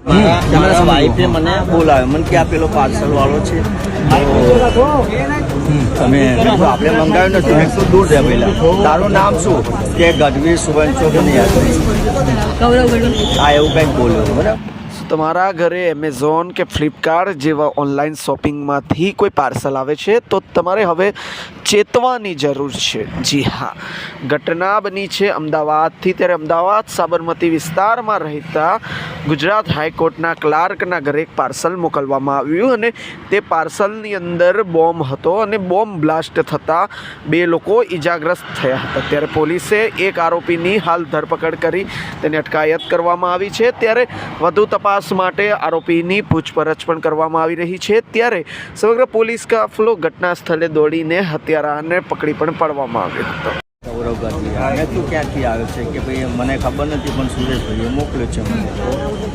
મારા વાઈફે મને બોલાવ્યો, મને કે આ પેલો પાર્સલ વાળો છે, તમે આપણે મંગાવ્યું નથી, મેં શું દૂર છે પહેલા, તારું નામ શું? કે ગઢવી સુવંશો કે નહીં હા એવું કંઈક બોલ્યો બરાબર। તમારા ઘરે એમેઝોન કે ફ્લિપકાર્ટ જેવા ઓનલાઈન શોપિંગમાંથી કોઈ પાર્સલ આવે છે તો તમારે હવે ચેતવાની જરૂર છે। જી હા, ઘટના બની છે અમદાવાદથી। ત્યારે અમદાવાદ સાબરમતી વિસ્તારમાં રહેતા ગુજરાત હાઈકોર્ટના ક્લાર્કના ઘરે એક પાર્સલ મોકલવામાં આવ્યું અને તે પાર્સલની અંદર બોમ્બ હતો અને બોમ્બ બ્લાસ્ટ થતાં 2 લોકો ઈજાગ્રસ્ત થયા હતા। ત્યારે પોલીસે એક આરોપીની હાલ ધરપકડ કરી તેની અટકાયત કરવામાં આવી છે। ત્યારે વધુ તપાસ માટે આરોપીની પૂછપરછ પણ કરવામાં આવી રહી છે। ત્યારે સમગ્ર પોલીસ કાફલો ઘટના સ્થળે દોડીને હત્યારાને પકડી પણ પાડવામાં આવ્યો હતો। ગૌરવ ગઢવી, મેં તું ક્યાંથી આવ્યો છે કે ભાઈ મને ખબર નથી પણ સુરેશભાઈએ મોકલ્યો છે મને,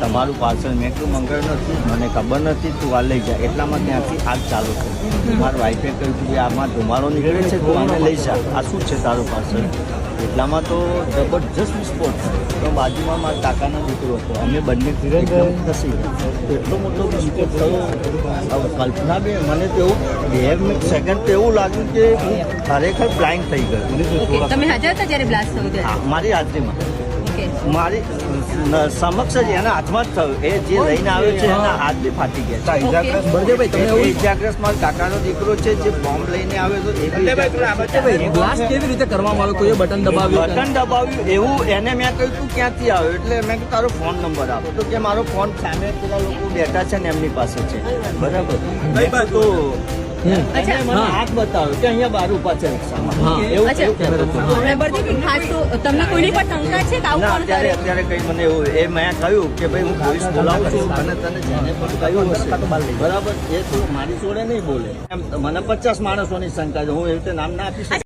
તમારું પાર્સલ મેં તું મંગાવ્યું નથી, મને ખબર નથી, તું આ લઈ જા। એટલામાં ત્યાંથી આગ ચાલુ થઈ। મારા વાઈફે કહ્યું કે આમાં ધુમાડો નીકળે છે, તું આને લઈ જા, આ શું છે તારું પાર્સલ? એટલામાં તો જબરજસ્ત વિસ્ફોટ થયો। તો બાજુમાં મારા કાકાનો દીકરો હતો, અમે બંને એકદમ ખસી ગયા। એટલો મોટો વિસ્ફોટ થયો, કલ્પના બી મને તો એવું 2 સેકન્ડ તો એવું લાગ્યું કે હું ખરેખર બ્લાઇન્ડ થઈ ગયો। તમે હાજર હતા જ્યારે બ્લાસ્ટ થયો ત્યારે? હા, મારી હાજરીમાં, ઓકે, મારી સમક્ષ જ એના હાથમાં જ થયું। એ જે લઈને આવ્યો છે એના હાથ બી ફાટી ગયા છે। ઇજાગ્રસ્ત મારા કાકાનો દીકરો છે જે બોમ્બ લઈને આવ્યો હતો એ બી બ્લાસ્ટ કેવી રીતે કરવામાં આવ્યો? કોઈએ બટન દબાવ્યું? બટન દબાવ્યું એવું એને મેં કહ્યું તું ક્યાંથી આવ્યો? એટલે મેં કીધું તારો ફોન નંબર આપો, તો કે મારો ફોન સામે પેલા લોકો બેઠા છે ને એમની પાસે છે બરાબર। તો અચ્છા, મને હાથ બતાવ્યો કે અહીંયા બાર ઉભા છે રિક્ષામાં, એવું કહેતો હતો। પ્રબળજી, ખાસ તો તમને કોઈની પર શંકા છે કે આવું ના, કોણ કરે? અત્યારે કંઈ મને એવું એ મેં કહ્યું કે ભાઈ હું પોલીસ બોલાવું છું અને તને જેને પણ કહ્યું હશે બરાબર એ તો મારી જોડે નહીં બોલે। એમ મને 50 માણસોની શંકા છે, હું એવી રીતે નામ ના આપી શકું।